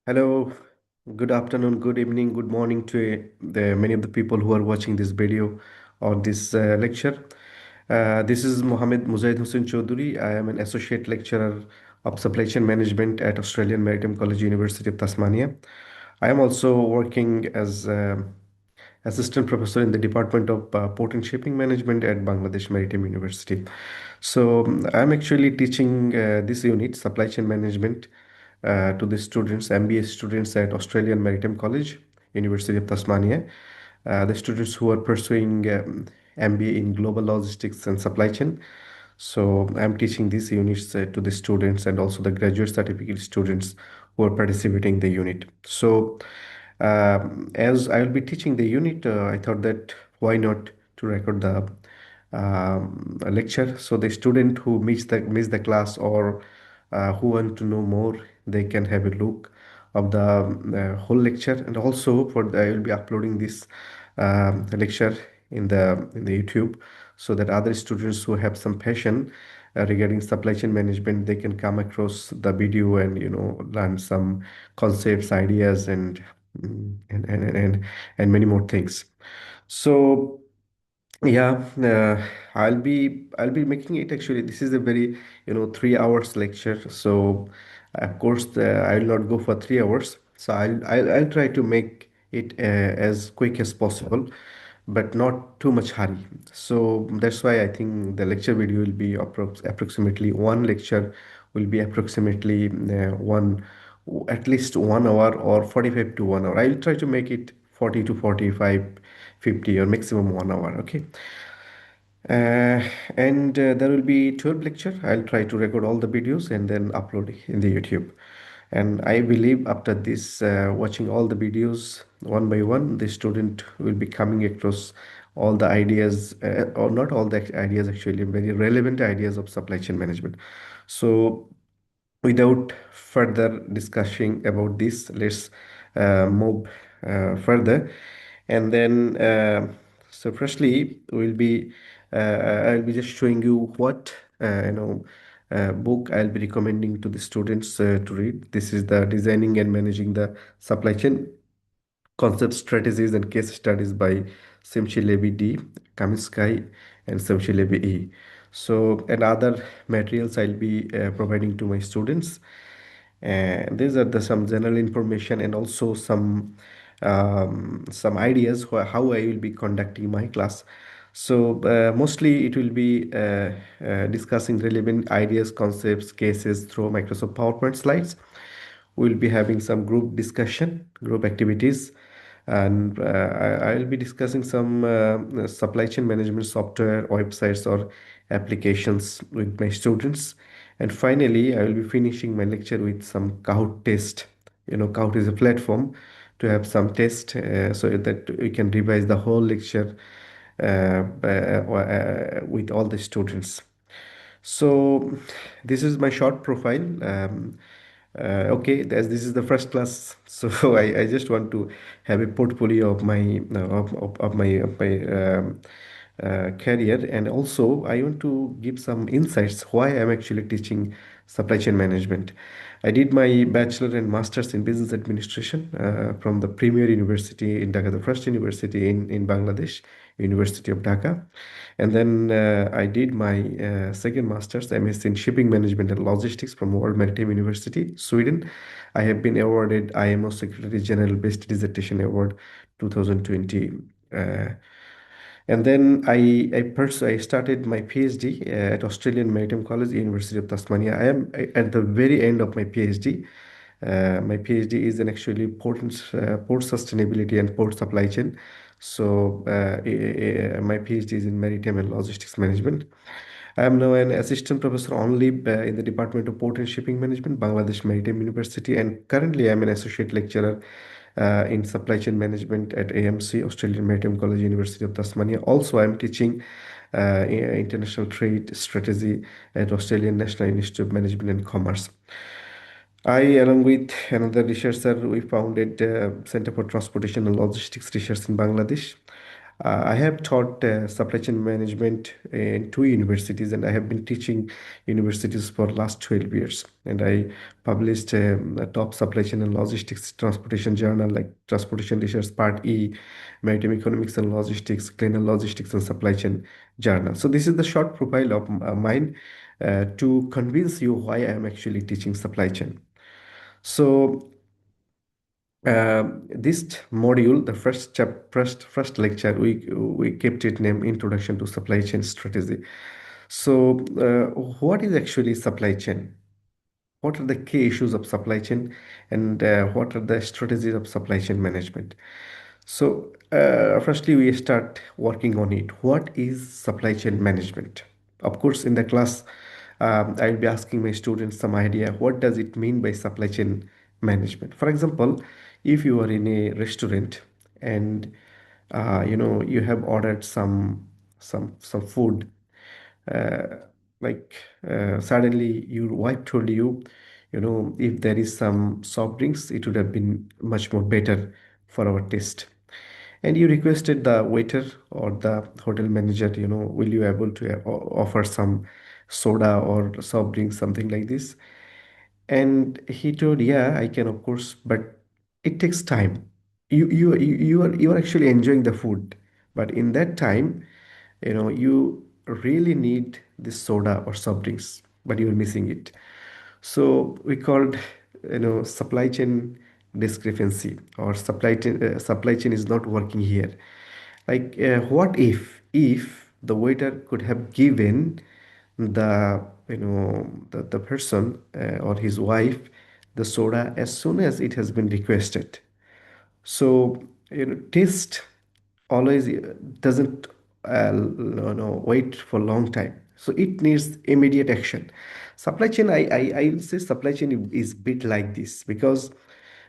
Hello, good afternoon, good evening, good morning to the many of the people who are watching this video or this lecture. This is Mohammed Muzaid Hussain Chaudhuri. I am an associate lecturer of supply chain management at Australian Maritime College, University of Tasmania. I am also working as assistant professor in the Department of Port and Shipping Management at Bangladesh Maritime University. So I'm actually teaching this unit, supply chain management, to the students, MBA students at Australian Maritime College, University of Tasmania. The students who are pursuing MBA in global logistics and supply chain. So I'm teaching these units to the students and also the graduate certificate students who are participating in the unit. So as I will be teaching the unit, I thought that why not to record the a lecture, so the student who miss the class or who want to know more, they can have a look of the whole lecture. And also I will be uploading this lecture in the YouTube, so that other students who have some passion regarding supply chain management, they can come across the video and learn some concepts, ideas, and many more things. So yeah, I'll be making it. Actually, this is a very 3 hours lecture. So of course I will not go for 3 hours. So I'll try to make it as quick as possible, but not too much hurry. So that's why I think the lecture video will be approximately one lecture will be approximately one at least 1 hour or 45 to 1 hour. I'll try to make it 40 to 45, 50, or maximum 1 hour. Okay. Uh, and there will be 12 lecture. I'll try to record all the videos and then upload in the YouTube. And I believe after this, watching all the videos one by one, the student will be coming across all the ideas, or not all the ideas, actually, very relevant ideas of supply chain management. So without further discussing about this, let's move further. And then, firstly, I'll be just showing you what book I'll be recommending to the students to read. This is the Designing and Managing the Supply Chain Concept Strategies and Case Studies by Simchi Levy D, Kaminsky, and Simchi Levy E. So, and other materials I'll be providing to my students. And these are some general information and also some ideas how I will be conducting my class. So mostly it will be discussing relevant ideas, concepts, cases through Microsoft PowerPoint slides. We'll be having some group discussion, group activities, and I'll be discussing some supply chain management software, websites, or applications with my students. And finally, I will be finishing my lecture with some Kahoot test. Kahoot is a platform to have some test so that we can revise the whole lecture with all the students. So this is my short profile. Okay, as this is the first class, so I just want to have a portfolio of my career, and also I want to give some insights why I'm actually teaching supply chain management. I did my bachelor and masters in business administration from the premier university in Dhaka, the first university in Bangladesh, University of Dhaka. And then I did my second master's MS in shipping management and logistics from World Maritime University, Sweden. I have been awarded IMO Secretary General Best Dissertation Award 2020. And then I started my PhD at Australian Maritime College, University of Tasmania. I am at the very end of my PhD. My PhD is in actually port sustainability and port supply chain. So my PhD is in maritime and logistics management. I am now an assistant professor only in the Department of Port and Shipping Management, Bangladesh Maritime University, and currently I am an associate lecturer in supply chain management at AMC, Australian Maritime College, University of Tasmania. Also, I am teaching international trade strategy at Australian National Institute of Management and Commerce. I, along with another researcher, we founded Center for Transportation and Logistics Research in Bangladesh. I have taught supply chain management in two universities, and I have been teaching universities for last 12 years. And I published a top supply chain and logistics transportation journal like Transportation Research Part E, Maritime Economics and Logistics, Cleaner Logistics and Supply Chain journal. So this is the short profile of mine to convince you why I am actually teaching supply chain. So this module, the first lecture, we kept it named Introduction to Supply Chain Strategy. So, what is actually supply chain? What are the key issues of supply chain, and what are the strategies of supply chain management? So, firstly, we start working on it. What is supply chain management? Of course, in the class, I'll be asking my students some idea what does it mean by supply chain management. For example, if you are in a restaurant and you have ordered some food, uh, like suddenly your wife told you, if there is some soft drinks, it would have been much more better for our taste. And you requested the waiter or the hotel manager, will you able to offer some soda or soft drinks, something like this? And he told, yeah, I can, of course, but it takes time. You are actually enjoying the food, but in that time, you really need this soda or soft drinks, but you're missing it. So we called, supply chain discrepancy, or supply chain is not working here. Like, what if the waiter could have given the person or his wife the soda as soon as it has been requested? So, taste always doesn't wait for a long time. So it needs immediate action. Supply chain, I will say supply chain is bit like this because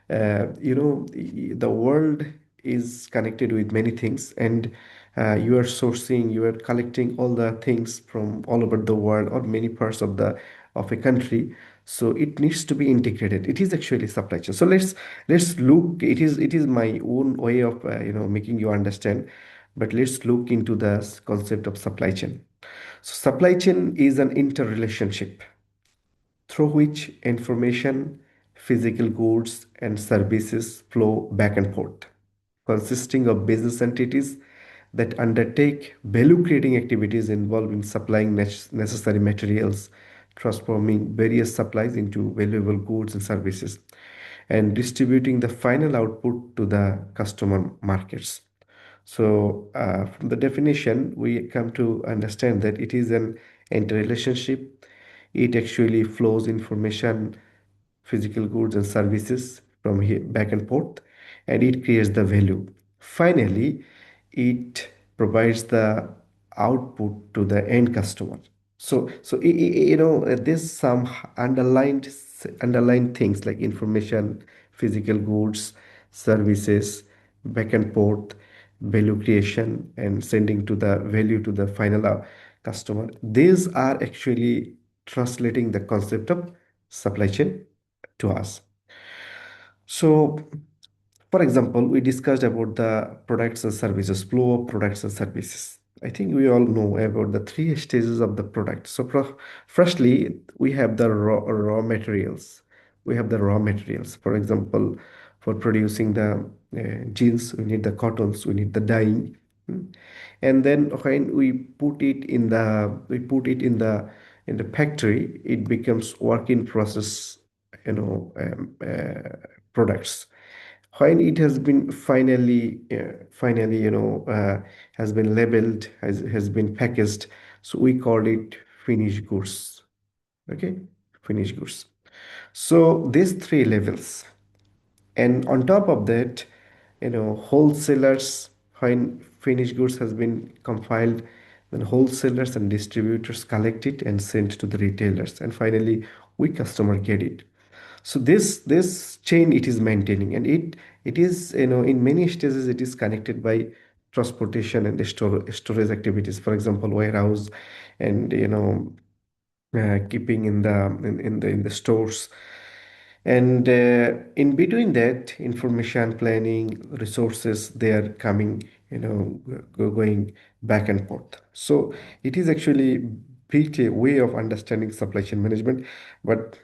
the world is connected with many things, and you are sourcing, you are collecting all the things from all over the world or many parts of a country. So it needs to be integrated. It is actually supply chain. So let's look. It is my own way of making you understand, but let's look into the concept of supply chain. So supply chain is an interrelationship through which information, physical goods, and services flow back and forth, consisting of business entities that undertake value creating activities involving supplying necessary materials, transforming various supplies into valuable goods and services, and distributing the final output to the customer markets. So, from the definition, we come to understand that it is an interrelationship. It actually flows information, physical goods, and services from here back and forth, and it creates the value. Finally, it provides the output to the end customer. So there's some underlined things like information, physical goods, services, back and forth, value creation, and sending to the value to the final customer. These are actually translating the concept of supply chain to us. So, for example, we discussed about the products and services, flow of products and services. I think we all know about the three stages of the product. So, firstly, we have the raw materials. We have the raw materials. For example, for producing the jeans, we need the cottons, we need the dyeing. Hmm. And then when we put it in the factory, it becomes work in process, products. When it has been finally has been labeled, has been packaged, so we call it finished goods. Okay, finished goods. So these three levels, and on top of that, wholesalers, when finished goods has been compiled, then wholesalers and distributors collect it and send to the retailers, and finally we customer get it. So this chain it is maintaining, and it is, in many stages it is connected by transportation and storage activities. For example, warehouse, and keeping in the stores, and in between that, information, planning, resources, they are coming going back and forth. So it is actually built a way of understanding supply chain management. But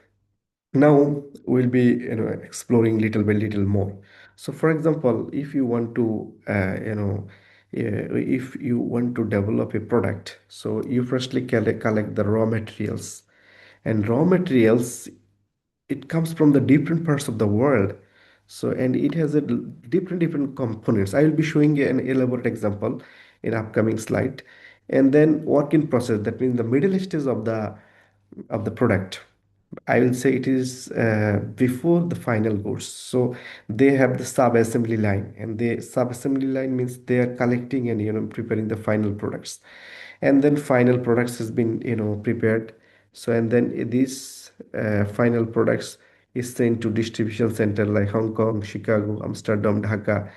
now we'll be exploring little by little more. So for example, if you want to if you want to develop a product, so you firstly collect the raw materials. And raw materials, it comes from the different parts of the world. So and it has a different components. I will be showing you an elaborate example in upcoming slide. And then work in process, that means the middle stage of the product. I will say it is before the final goods. So they have the sub assembly line, and the sub assembly line means they are collecting and preparing the final products. And then final products has been prepared. So and then these final products is sent to distribution center like Hong Kong, Chicago, Amsterdam, Dhaka,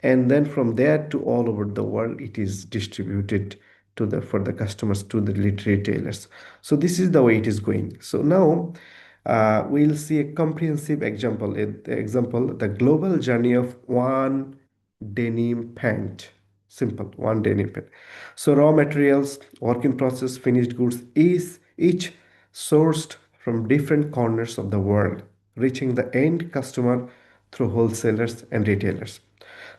and then from there to all over the world it is distributed to the for the customers, to the retailers. So this is the way it is going. So now we'll see a comprehensive example, the global journey of one denim pant. Simple, one denim pant. So raw materials, work in process, finished goods is each sourced from different corners of the world, reaching the end customer through wholesalers and retailers.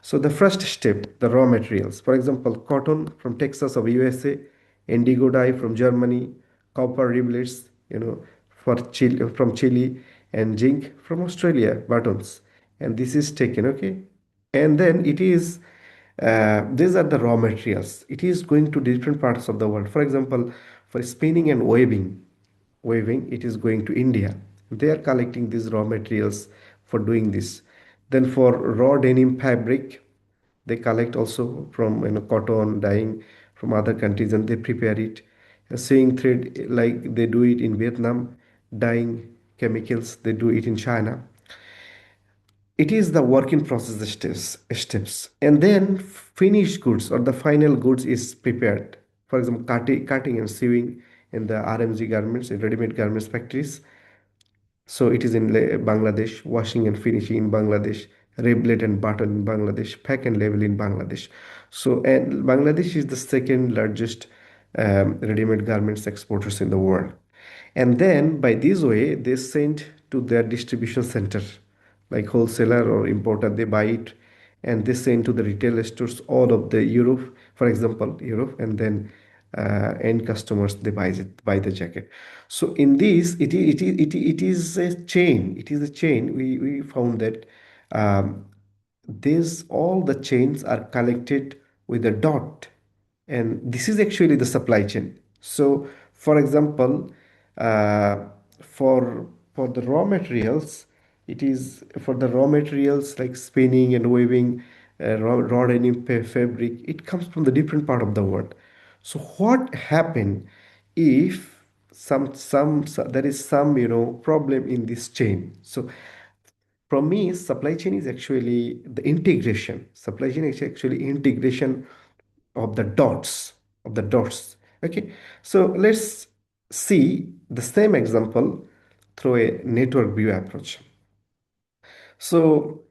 So the first step, the raw materials. For example, cotton from Texas of USA, indigo dye from Germany, copper rivulets, for Chile, from Chile, and zinc from Australia, buttons. And this is taken, okay? And then it is, these are the raw materials. It is going to different parts of the world. For example, for spinning and weaving, it is going to India. They are collecting these raw materials for doing this. Then for raw denim fabric, they collect also from cotton dyeing from other countries, and they prepare it. Sewing thread, like they do it in Vietnam. Dyeing chemicals, they do it in China. It is the work in process steps, and then finished goods or the final goods is prepared. For example, cutting and sewing in the RMG garments, in ready-made garments factories. So it is in Bangladesh, washing and finishing in Bangladesh, reblet and button in Bangladesh, pack and label in Bangladesh. So and Bangladesh is the second largest ready-made garments exporters in the world. And then by this way, they send to their distribution center, like wholesaler or importer, they buy it and they send to the retail stores all of the Europe, for example, Europe, and then end customers they buy the jacket. So in this, it is a chain. It is a chain. We found that um, these all the chains are connected with a dot, and this is actually the supply chain. So for example, uh, for the raw materials, it is for the raw materials like spinning and weaving, raw denim fabric, it comes from the different part of the world. So what happened if there is some problem in this chain? So from me, supply chain is actually the integration. Supply chain is actually integration of the dots. Okay, so let's see the same example through a network view approach. So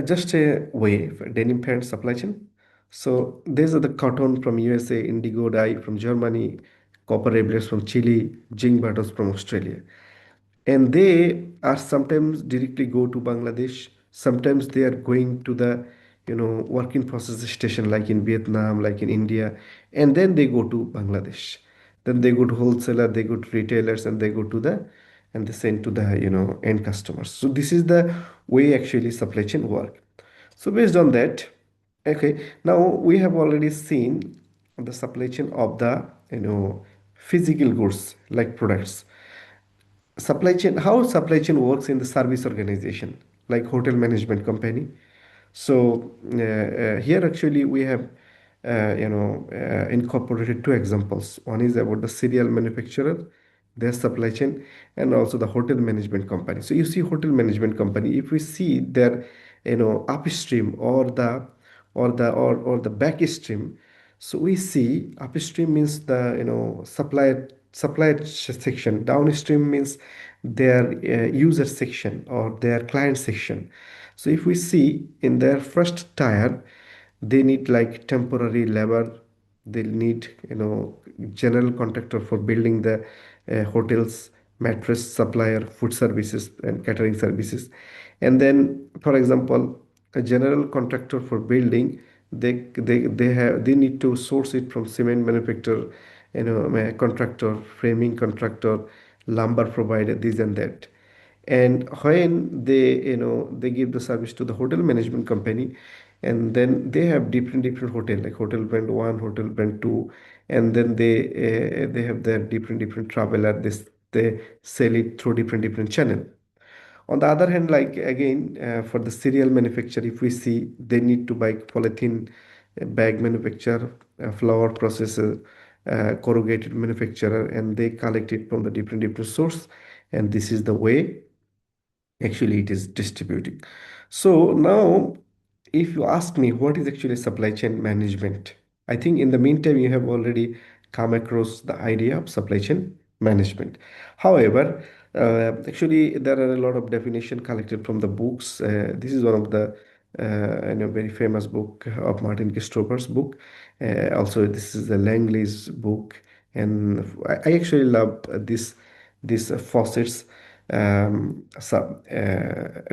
just a way for denim parent supply chain. So these are the cotton from USA, indigo dye from Germany, copper rebels from Chile, zinc buttons from Australia. And they are sometimes directly go to Bangladesh. Sometimes they are going to the work in process station like in Vietnam, like in India, and then they go to Bangladesh. Then they go to wholesaler, they go to retailers, and they go to the and they send to the end customers. So this is the way actually supply chain work. So based on that, okay, now we have already seen the supply chain of the physical goods like products. Supply chain, how supply chain works in the service organization like hotel management company. So here actually we have incorporated two examples. One is about the cereal manufacturer, their supply chain, and also the hotel management company. So you see hotel management company, if we see their upstream or the back stream. So we see upstream means the supplier section. Downstream means their user section or their client section. So if we see in their first tier, They need like temporary labor. They need, general contractor for building the hotels, mattress supplier, food services, and catering services. And then, for example, a general contractor for building, they need to source it from cement manufacturer, contractor, framing contractor, lumber provider, this and that. And when they give the service to the hotel management company, and then they have different hotel, like hotel brand 1, hotel brand 2, and then they have their different traveler. They sell it through different channel. On the other hand, like again, for the cereal manufacturer, if we see, they need to buy polythene bag manufacturer, flour processor, corrugated manufacturer, and they collect it from the different source, and this is the way actually it is distributing. So now, if you ask me what is actually supply chain management, I think in the meantime you have already come across the idea of supply chain management. However, actually there are a lot of definition collected from the books. This is one of the very famous book of Martin Christopher's book. Also, this is the Langley's book, and I actually love these facets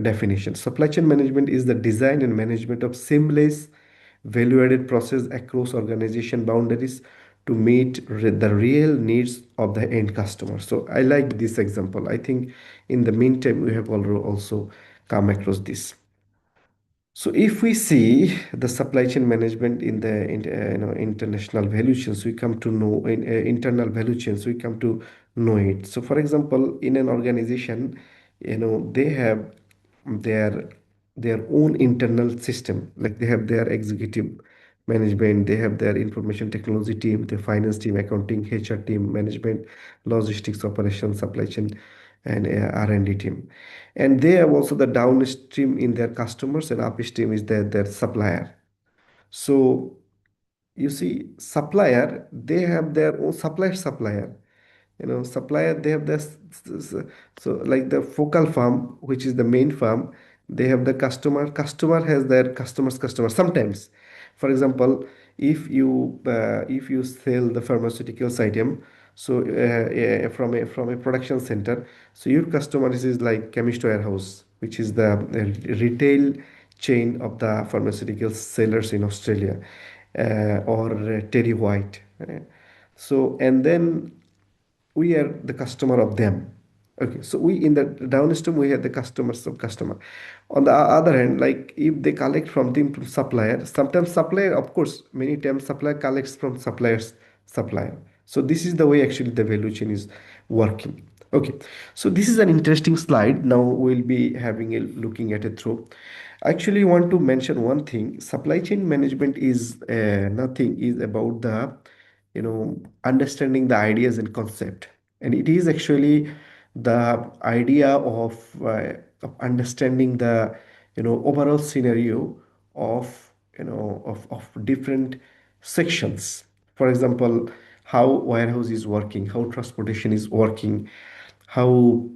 definition. Supply chain management is the design and management of seamless, value-added process across organization boundaries to meet the real needs of the end customer. So I like this example. I think in the meantime we have also come across this. So if we see the supply chain management in the international value chains, we come to know in internal value chains, we come to know it. So for example, in an organization, they have their their own internal system. Like they have their executive management, they have their information technology team, the finance team, accounting, HR team, management, logistics, operations, supply chain, and R&D team. And they have also the downstream in their customers, and upstream is their supplier. So you see, supplier, they have their own supplier. Supplier, they have this, so like the focal firm, which is the main firm, they have the customer has their customer sometimes. For example, if you sell the pharmaceuticals item, so from a production center, so your customer is like chemist warehouse, which is the retail chain of the pharmaceutical sellers in Australia, or Terry White. So and then we are the customer of them. Okay, so we in the downstream we have the customers of customer. On the other hand, like if they collect from them from supplier, sometimes supplier, of course, many times supplier collects from supplier. So this is the way actually the value chain is working. Okay, so this is an interesting slide. Now we'll be having a looking at it through. I actually want to mention one thing. Supply chain management is nothing is about the understanding the ideas and concept, and it is actually the idea of understanding the overall scenario of of different sections. For example, how warehouse is working, how transportation is working, how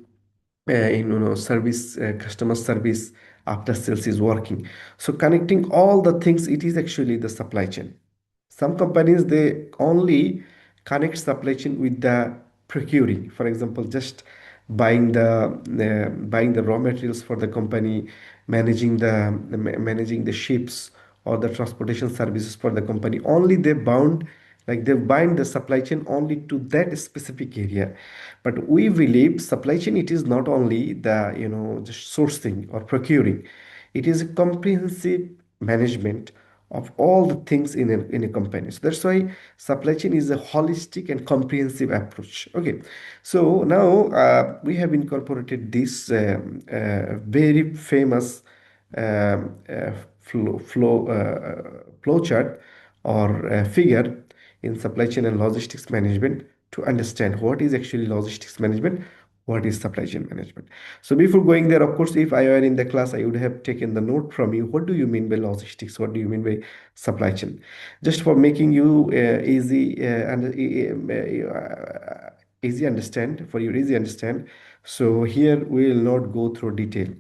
service, customer service after sales is working. So connecting all the things, it is actually the supply chain. Some companies, they only connect supply chain with the procuring. For example, just buying the raw materials for the company, managing the ships or the transportation services for the company. Only they bound, like they bind the supply chain only to that specific area. But we believe supply chain, it is not only the just sourcing or procuring. It is a comprehensive management of all the things in a company. So that's why supply chain is a holistic and comprehensive approach. Okay, so now we have incorporated this very famous flow chart or figure in supply chain and logistics management to understand what is actually logistics management, what is supply chain management. So before going there, of course, if I were in the class, I would have taken the note from you. What do you mean by logistics? What do you mean by supply chain? Just for making you easy understand, for you easy understand. So here we will not go through detail.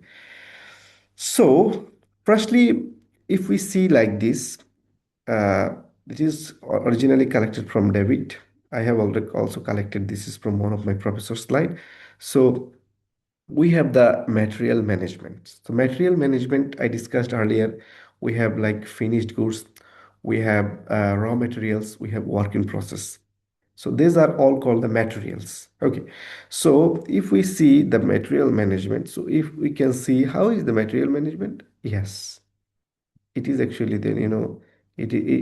So firstly, if we see like this, Uh, it is originally collected from David. I have already also collected this is from one of my professor's slide. So we have the material management. So material management I discussed earlier. We have like finished goods, we have raw materials, we have work in process. So these are all called the materials. Okay. So if we see the material management, so if we can see how is the material management? Yes, it is actually then,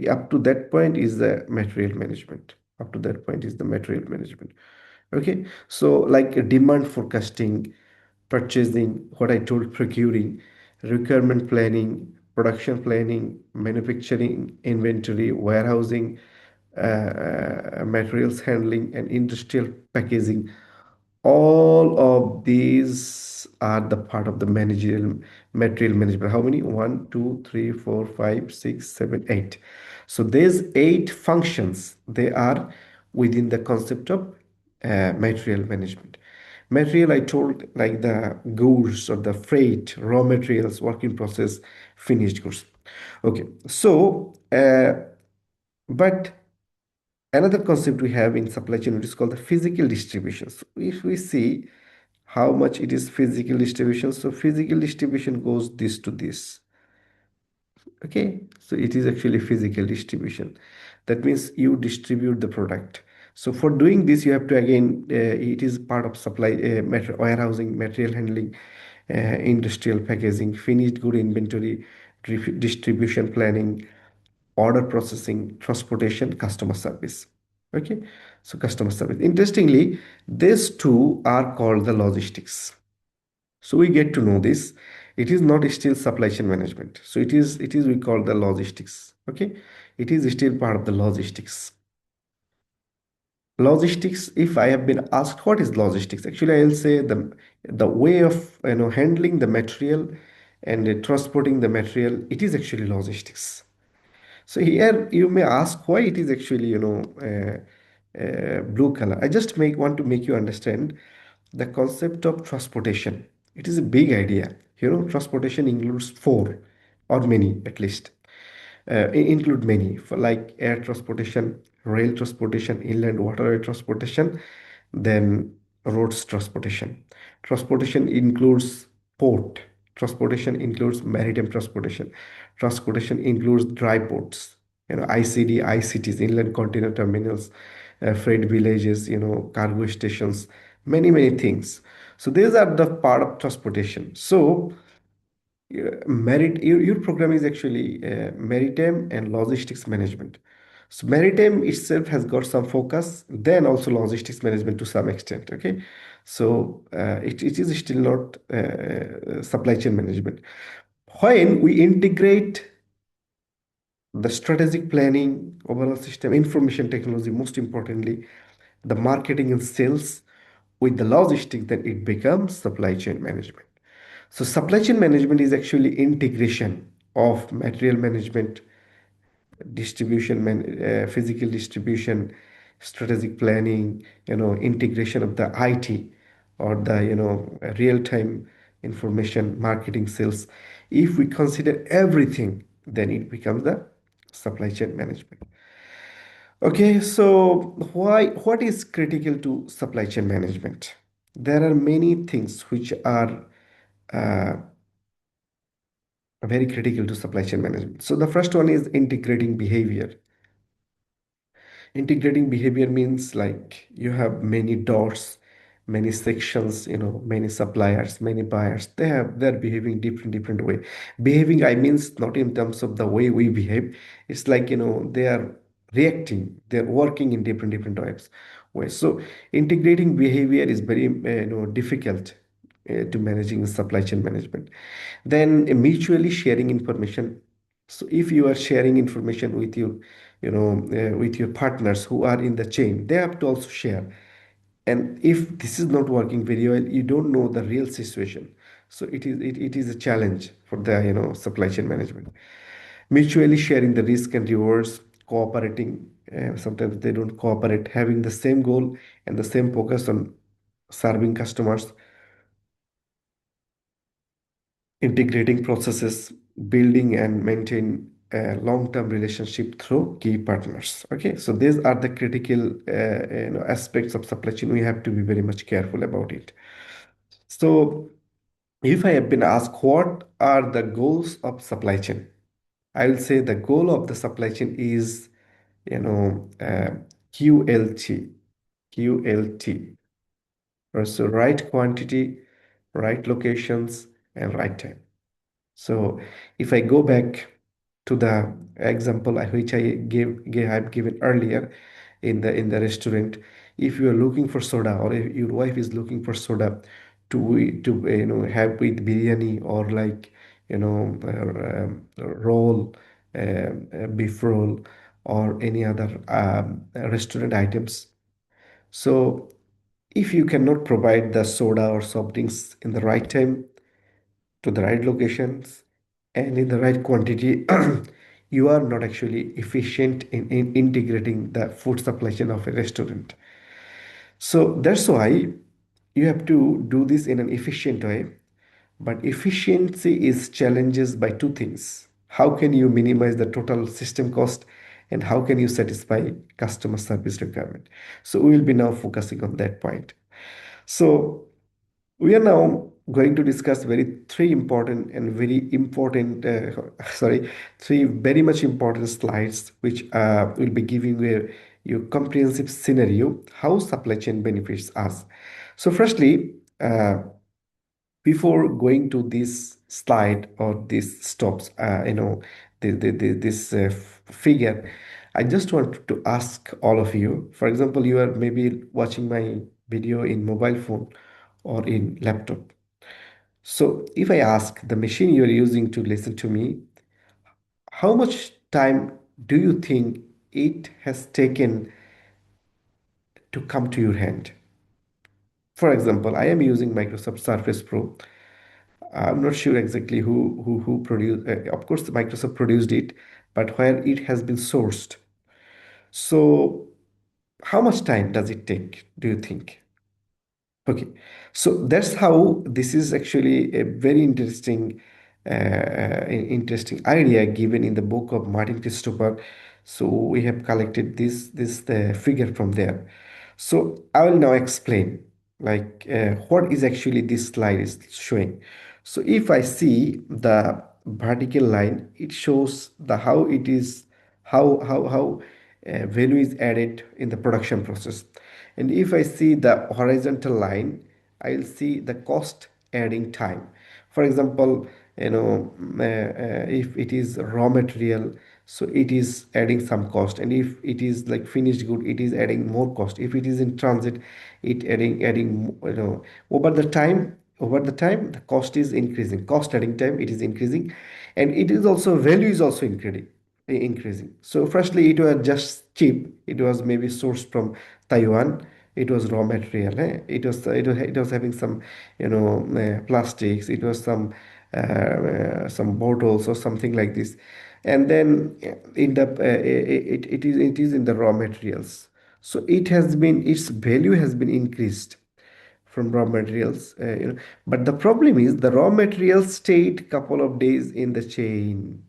up to that point is the material management. Up to that point is the material management. Okay. So like demand forecasting, purchasing, what I told, procuring, requirement planning, production planning, manufacturing, inventory, warehousing, materials handling, and industrial packaging. All of these are the part of the managerial material management. How many? One, two, three, four, five, six, seven, eight. So these eight functions, they are within the concept of material management. Material, I told, like the goods or the freight, raw materials, work in process, finished goods. Okay, so but another concept we have in supply chain, which is called the physical distribution. So if we see how much it is physical distribution, so physical distribution goes this to this. Okay, so it is actually physical distribution. That means you distribute the product. So for doing this, you have to again, it is part of supply, warehousing, material handling, industrial packaging, finished good inventory, distribution planning, order processing, transportation, customer service. Okay, so customer service. Interestingly, these two are called the logistics. So we get to know this. It is not still supply chain management. So it is we call the logistics. Okay, it is still part of the logistics. Logistics, if I have been asked what is logistics, actually I'll say the way of handling the material and transporting the material, it is actually logistics. So here you may ask why it is actually, blue color. I just make want to make you understand the concept of transportation. It is a big idea. Transportation includes four or many at least. Include many for like air transportation, rail transportation, inland waterway transportation, then roads transportation. Transportation includes port. Transportation includes maritime transportation. Transportation includes dry ports, ICD, ICTs, inland container terminals, freight villages, cargo stations, many things. So these are the part of transportation. So your program is actually maritime and logistics management. So maritime itself has got some focus, then also logistics management to some extent. Okay, so it is still not supply chain management. When we integrate the strategic planning, overall system, information technology, most importantly, the marketing and sales with the logistics, then it becomes supply chain management. So supply chain management is actually integration of material management, physical distribution, strategic planning, integration of the IT or the, real-time information, marketing, sales. If we consider everything, then it becomes the supply chain management. Okay, so what is critical to supply chain management? There are many things which are uh, very critical to supply chain management. So the first one is integrating behavior. Integrating behavior means like you have many doors, many sections, many suppliers, many buyers. They're behaving different way. Behaving, I means not in terms of the way we behave. It's like, they are reacting, they're working in different types ways. So integrating behavior is very difficult to managing supply chain management. Then mutually sharing information. So if you are sharing information with with your partners who are in the chain, they have to also share. And if this is not working very well, you don't know the real situation. So it is a challenge for the supply chain management. Mutually sharing the risk and rewards, cooperating. Sometimes they don't cooperate, having the same goal and the same focus on serving customers, integrating processes, building and maintain. a long-term relationship through key partners. Okay, so these are the critical aspects of supply chain. We have to be very much careful about it. So if I have been asked what are the goals of supply chain, I will say the goal of the supply chain is, you know, QLT, QLT. So right quantity, right locations, and right time. So if I go back to the example which I've given earlier in the restaurant, if you are looking for soda or if your wife is looking for soda to have with biryani or like roll, beef roll or any other restaurant items. So if you cannot provide the soda or soft drinks in the right time, to the right locations, and in the right quantity, you are not actually efficient in integrating the food supply chain of a restaurant. So that's why you have to do this in an efficient way. But efficiency is challenges by two things. How can you minimize the total system cost and how can you satisfy customer service requirement? So we will be now focusing on that point. So we are now going to discuss very three important and very important, sorry, three very much important slides, which will be giving you comprehensive scenario how supply chain benefits us. So, firstly, before going to this slide or this stops, this figure, I just want to ask all of you. For example, you are maybe watching my video in mobile phone or in laptop. So if I ask the machine you're using to listen to me, how much time do you think it has taken to come to your hand? For example, I am using Microsoft Surface Pro. I'm not sure exactly who produced. Of course, Microsoft produced it, but where it has been sourced. So, how much time does it take? Do you think? Okay, so that's how this is actually a very interesting idea given in the book of Martin Christopher. So we have collected this figure from there. So I will now explain like what is actually this slide is showing. So if I see the vertical line, it shows the how it is how value is added in the production process. And if I see the horizontal line, I'll see the cost adding time. For example, if it is raw material, so it is adding some cost, and if it is like finished good, it is adding more cost. If it is in transit, it adding over the time the cost is increasing, cost adding time it is increasing, and it is also value is also increasing. So firstly, it was just cheap. It was maybe sourced from Taiwan. It was raw material. It was having some plastics. It was some bottles or something like this, and then in the it is in the raw materials. So its value has been increased from raw materials. But the problem is the raw materials stayed couple of days in the chain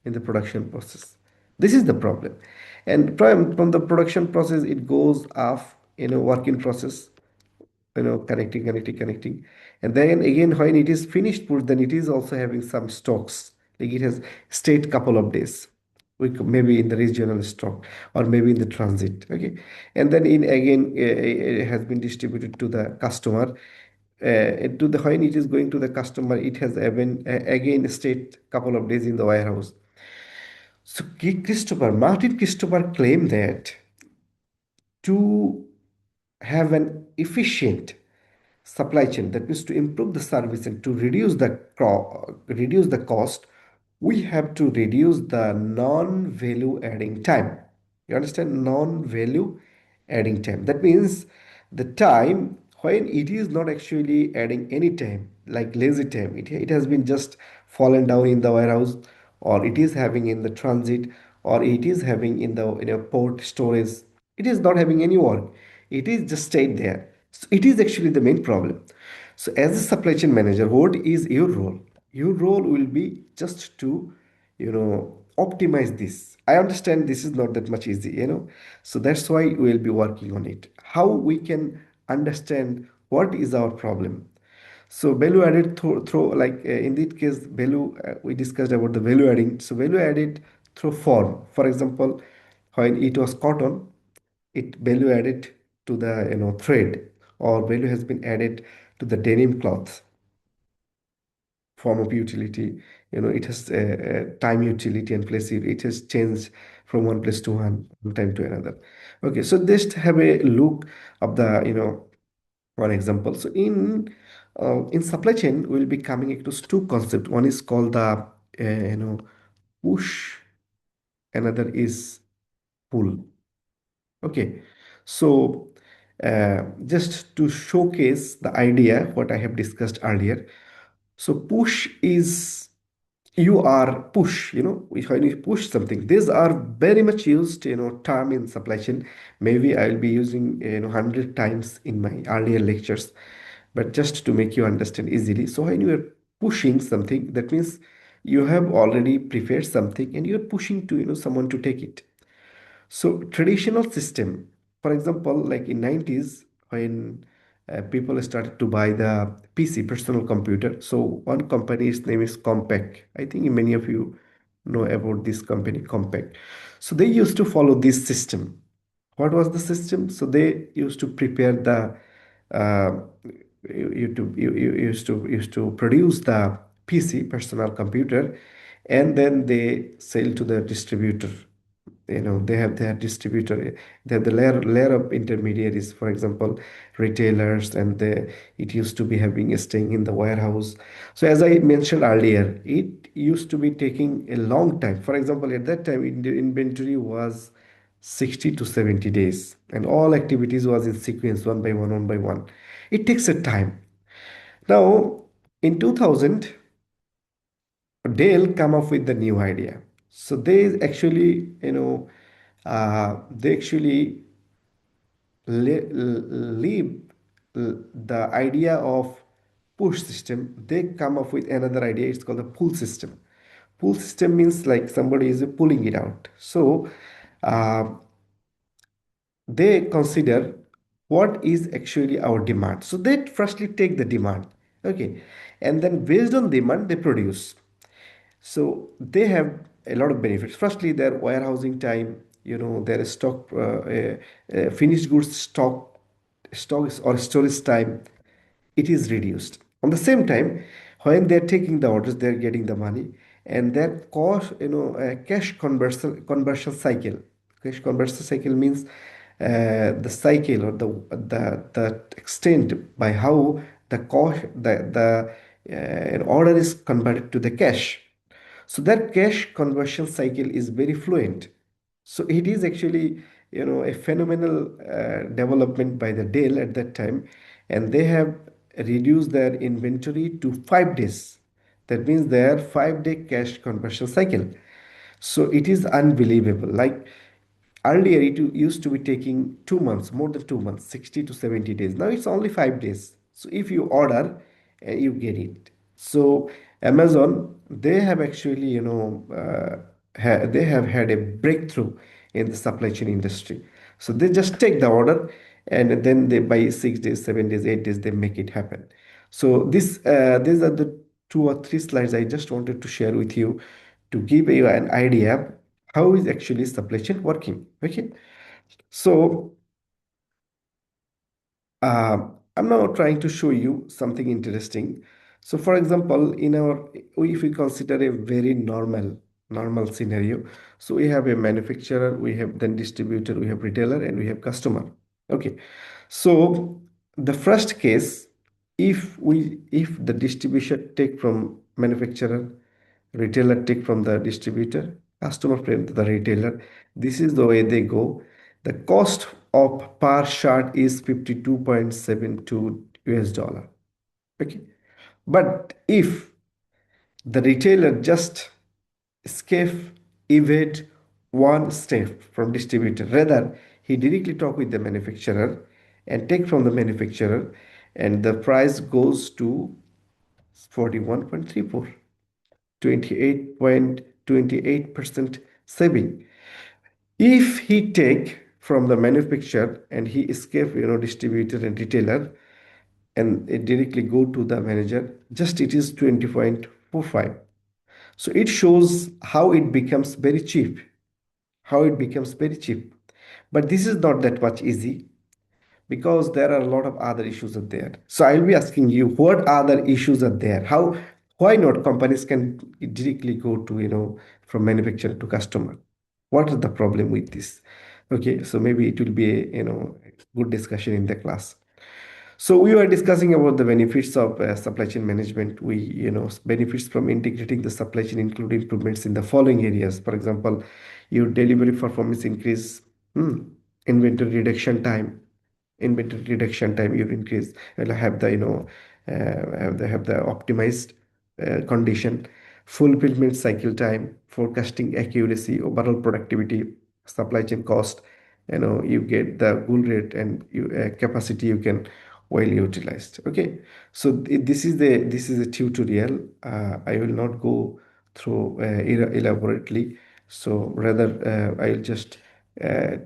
in the production process. This is the problem. And from the production process, it goes off in a work in process, connecting. And then again, when it is finished food, then it is also having some stocks. Like it has stayed couple of days. Maybe in the regional stock or maybe in the transit. Okay. And then in again, it has been distributed to the customer. To the when it is going to the customer, it has again stayed couple of days in the warehouse. So Martin Christopher claimed that to have an efficient supply chain, that means to improve the service and to reduce the cost, we have to reduce the non-value adding time. You understand? Non-value adding time. That means the time when it is not actually adding any time, like lazy time. It has been just fallen down in the warehouse, or it is having in the transit, or it is having in the port storage. It is not having any work. It is just stayed there. So it is actually the main problem. So as a supply chain manager, what is your role? Your role will be just to optimize this. I understand this is not that much easy. So that's why we'll be working on it. How we can understand what is our problem. So value added through like in this case value we discussed about the value adding. So value added through form. For example, when it was cotton, it value added to the thread, or value has been added to the denim cloth form of utility. It has time utility and place. It has changed from one place to one time to another. Okay, so just have a look of the one example. So in supply chain, we'll be coming across two concepts. One is called the push, another is pull. Okay, so just to showcase the idea what I have discussed earlier. So push is you are push, when you push something. These are very much used, term in supply chain. Maybe I'll be using 100 times in my earlier lectures, but just to make you understand easily. So when you are pushing something, that means you have already prepared something and you're pushing to someone to take it. So traditional system, for example, like in 90s when people started to buy the PC, personal computer. So one company's name is Compaq. I think many of you know about this company, Compaq. So they used to follow this system. What was the system? So they used to prepare the uh, you used to produce the PC, personal computer, and then they sell to the distributor. They have their distributor. They have the layer of intermediaries, for example retailers, and it used to be having staying in the warehouse. So as I mentioned earlier, it used to be taking a long time. For example, at that time the inventory was 60 to 70 days, and all activities was in sequence, one by one. It takes a time. Now in 2000, Dale come up with the new idea. So they actually leave the idea of push system. They come up with another idea. It's called the pull system. Pull system means like somebody is pulling it out. So uh, they consider what is actually our demand. So they firstly take the demand, okay, and then based on demand they produce. So they have a lot of benefits. Firstly, their warehousing time, their stock, finished goods stock or storage time, it is reduced. On the same time, when they're taking the orders, they're getting the money, and their cost, cash conversion cycle. Cash conversion cycle means the cycle or the extent by how the cost the an order is converted to the cash. So that cash conversion cycle is very fluent. So it is actually, a phenomenal development by the Dell at that time, and they have reduced their inventory to 5 days. That means their 5 day cash conversion cycle. So it is unbelievable. Like earlier, it used to be taking 2 months, more than 2 months, 60 to 70 days. Now it's only 5 days. So if you order, you get it. So Amazon, they have actually, they have had a breakthrough in the supply chain industry. So they just take the order and then they buy 6 days, 7 days, 8 days, they make it happen. So these are the 2 or 3 slides I just wanted to share with you to give you an idea how is actually supply chain working. Okay, so I'm now trying to show you something interesting. So for example, if we consider a very normal scenario, so we have a manufacturer, we have then distributor, we have retailer, and we have customer. Okay, so the first case, if the distribution take from manufacturer, retailer take from the distributor, customer from the retailer, this is the way they go. The cost of per shard is 52.72 US dollar. Okay. But if the retailer just escape, evade one step from distributor, rather he directly talk with the manufacturer and take from the manufacturer, and the price goes to 41.34, 28% saving. If he take from the manufacturer and he escape, distributor and retailer, and it directly go to the manager, just it is 20.45. So it shows how it becomes very cheap, how it becomes very cheap. But this is not that much easy, because there are a lot of other issues are there. So I'll be asking you, what other issues are there? Why not companies can directly go to, from manufacturer to customer? What is the problem with this? Okay, so maybe it will be a, good discussion in the class. So we were discussing about the benefits of supply chain management. Benefits from integrating the supply chain include improvements in the following areas. For example, your delivery performance increase, hmm, inventory reduction time, you increase. You'll have the, have the optimized condition, fulfillment cycle time, forecasting accuracy, overall productivity, supply chain cost. You get the goal rate and capacity you can well utilized. Okay, so this is a tutorial. I will not go through elaborately, so rather I'll just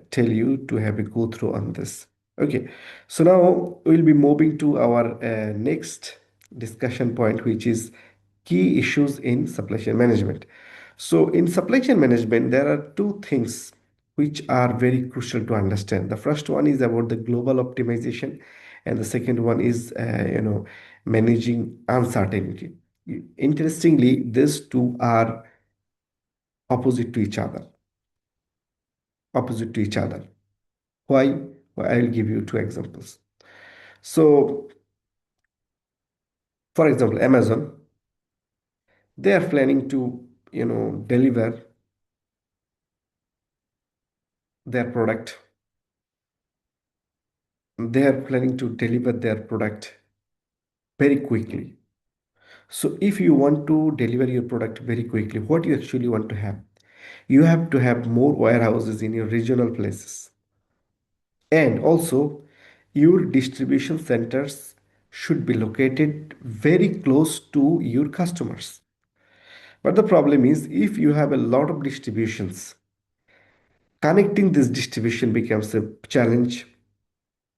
tell you to have a go through on this. Okay, so now we'll be moving to our next discussion point, which is key issues in supply chain management. So in supply chain management, there are two things which are very crucial to understand. The first one is about the global optimization, and the second one is, managing uncertainty. Interestingly, these two are opposite to each other. Opposite to each other. Why? Well, I'll give you two examples. So, for example, Amazon, they are planning to, deliver their product. They are planning to deliver their product very quickly. So if you want to deliver your product very quickly, what you actually want to have? You have to have more warehouses in your regional places. And also, your distribution centers should be located very close to your customers. But the problem is, if you have a lot of distributions, connecting this distribution becomes a challenge,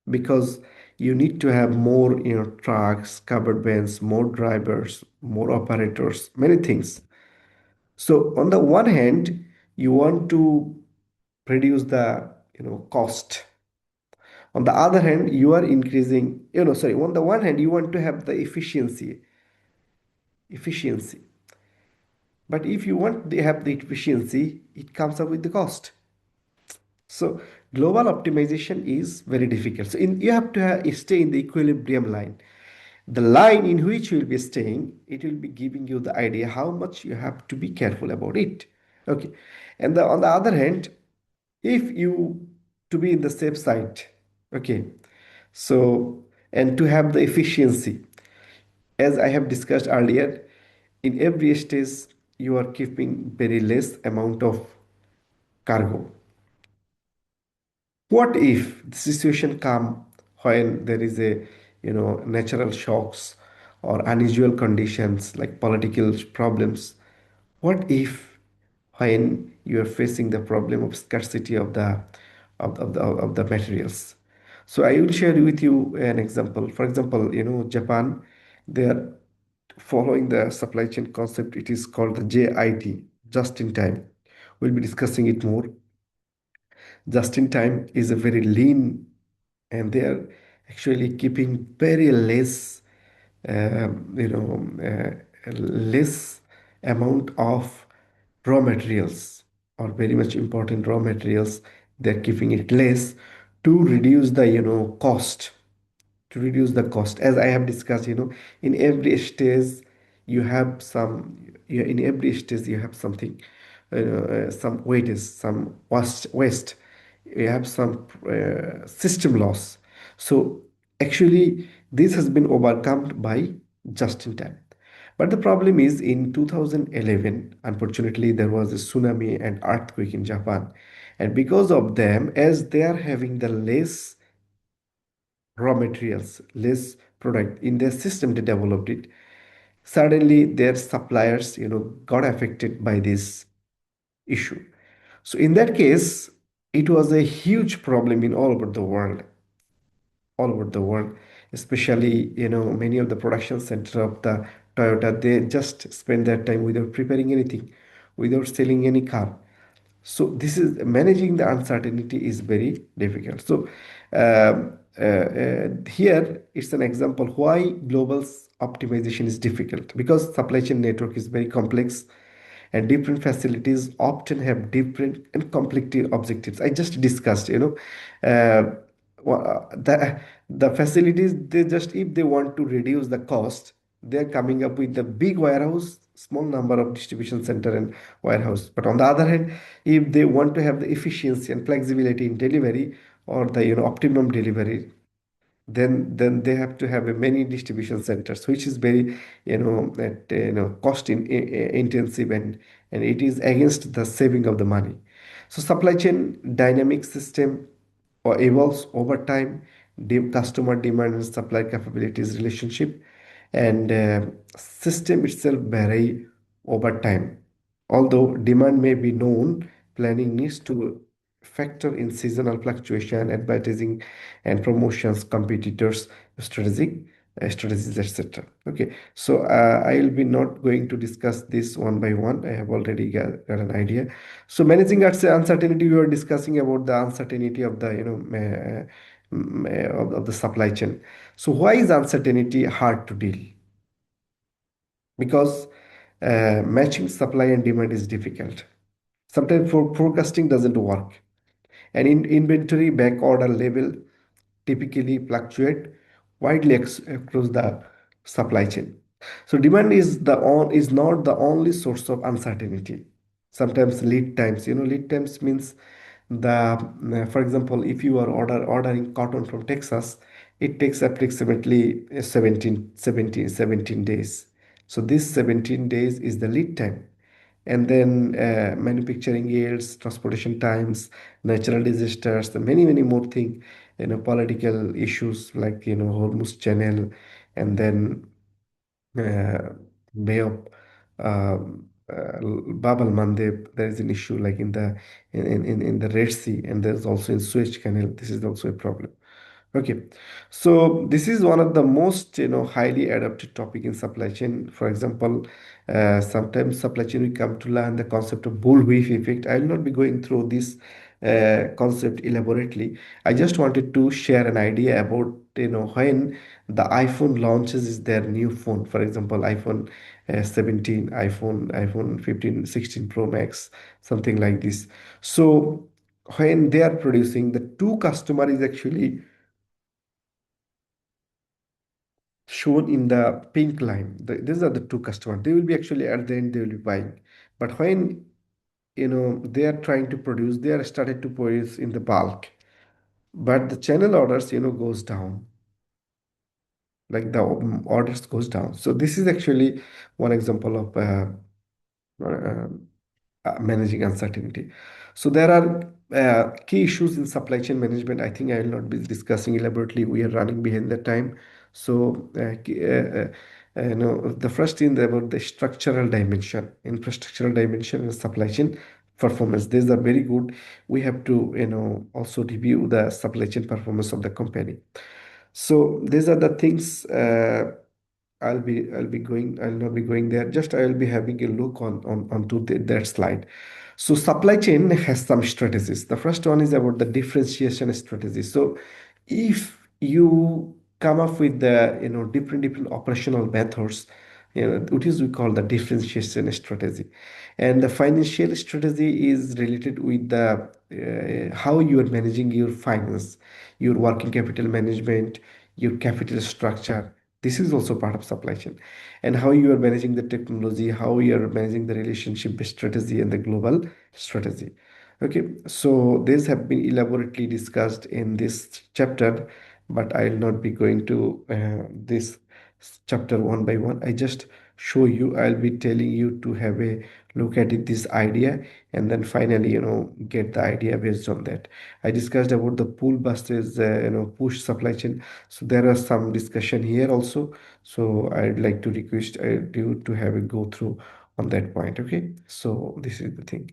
because you need to have more, trucks, covered vans, more drivers, more operators, many things. So on the one hand, you want to reduce the, cost. On the other hand, you are increasing, sorry, on the one hand, you want to have the efficiency. But if you want to have the efficiency, it comes up with the cost. So global optimization is very difficult. So you have to stay in the equilibrium line. The line in which you will be staying, it will be giving you the idea how much you have to be careful about it. Okay. And on the other hand, if you to be in the safe side, okay, so, and to have the efficiency, as I have discussed earlier, in every stage you are keeping very less amount of cargo. What if the situation come when there is a, natural shocks or unusual conditions like political problems? What if when you are facing the problem of scarcity of the materials? So I will share with you an example. For example, Japan, they are following the supply chain concept. It is called the JIT, just in time. We'll be discussing it more. Just in time is a very lean, and they are actually keeping very less, less amount of raw materials, or very much important raw materials. They're keeping it less to reduce the, cost, as I have discussed. In every stage you have some, in every stage you have something, some wages, some waste, you have some system loss. So actually this has been overcome by just in time. But the problem is, in 2011, unfortunately, there was a tsunami and earthquake in Japan. And because of them, as they are having the less raw materials, less product in their system, they developed it. Suddenly, their suppliers, got affected by this. issue. So in that case, it was a huge problem in all over the world, especially, many of the production center of the Toyota, they just spend their time without preparing anything, without selling any car. So this is managing the uncertainty is very difficult. So here it's an example why global optimization is difficult, because supply chain network is very complex and different facilities often have different and conflicting objectives. I just discussed, the facilities, they just, if they want to reduce the cost, they're coming up with the big warehouse, small number of distribution center and warehouse. But on the other hand, if they want to have the efficiency and flexibility in delivery, or the optimum delivery, then they have to have a many distribution centers, which is very, cost intensive, and it is against the saving of the money. So supply chain dynamic system or evolves over time, customer demand and supply capabilities relationship, and system itself vary over time. Although demand may be known, planning needs to factor in seasonal fluctuation, advertising and promotions, competitors, strategic strategies, etc. Okay, so I will be not going to discuss this one by one. I have already got an idea. So managing uncertainty, we were discussing about the uncertainty of the of the supply chain. So why is uncertainty hard to deal? Because matching supply and demand is difficult. Sometimes forecasting doesn't work, and in inventory back order level typically fluctuate widely across the supply chain. So demand is not the only source of uncertainty. Sometimes lead times, lead times means for example, if you are ordering cotton from Texas, it takes approximately 17 days. So this 17 days is the lead time. And then manufacturing yields, transportation times, natural disasters, and many more things, political issues like, Hormuz Channel, and then uh, Bay of Bab al Mandeb. There is an issue like in the Red Sea, and there's also in Suez Canal. This is also a problem. Okay, so this is one of the most, highly adapted topic in supply chain. For example, sometimes supply chain we come to learn the concept of bullwhip effect. I will not be going through this concept elaborately. I just wanted to share an idea about, when the iPhone launches is their new phone. For example, iPhone 17, iPhone 15, 16 Pro Max, something like this. So when they are producing, the two customer is actually shown in the pink line. These are the two customers. They will be actually at the end they will be buying. But when, they are trying to produce, they are started to produce in the bulk. But the channel orders, goes down. Like the orders goes down. So this is actually one example of uh, managing uncertainty. So there are key issues in supply chain management. I think I will not be discussing elaborately. We are running behind the time. So the first thing about the structural dimension, infrastructural dimension, and supply chain performance. These are very good. We have to, also review the supply chain performance of the company. So these are the things. I'll not be going there. Just I will be having a look on onto that slide. So supply chain has some strategies. The first one is about the differentiation strategy. So if you come up with the, different operational methods, which is we call the differentiation strategy. And the financial strategy is related with the how you are managing your finance, your working capital management, your capital structure. This is also part of supply chain, and how you are managing the technology, how you are managing the relationship strategy and the global strategy. Okay, so these have been elaborately discussed in this chapter, but I will not be going to this chapter one by one. I just show you. I'll be telling you to have a look at it, this idea, and then finally, get the idea based on that. I discussed about the pull versus push supply chain. So there are some discussion here also. So I'd like to request you to have a go through on that point. Okay, so this is the thing.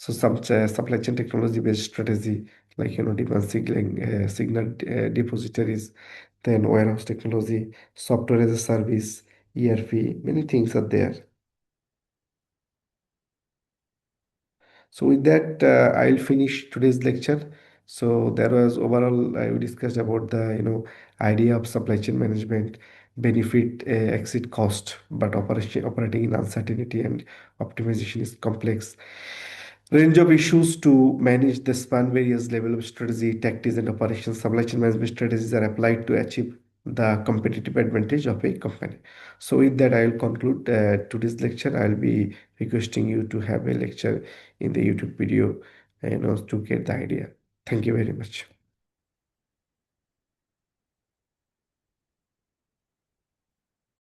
So some supply chain technology based strategy, like demand signaling, signal depositories, then warehouse technology, software as a service, ERP, many things are there. So with that, I'll finish today's lecture. So there was overall, we discussed about the idea of supply chain management, benefit exit cost, but operating in uncertainty and optimization is complex. Range of issues to manage the span various level of strategy, tactics, and operations. Supply chain management strategies are applied to achieve the competitive advantage of a company. So with that, I will conclude today's lecture. I'll be requesting you to have a lecture in the YouTube video, to get the idea. Thank you very much.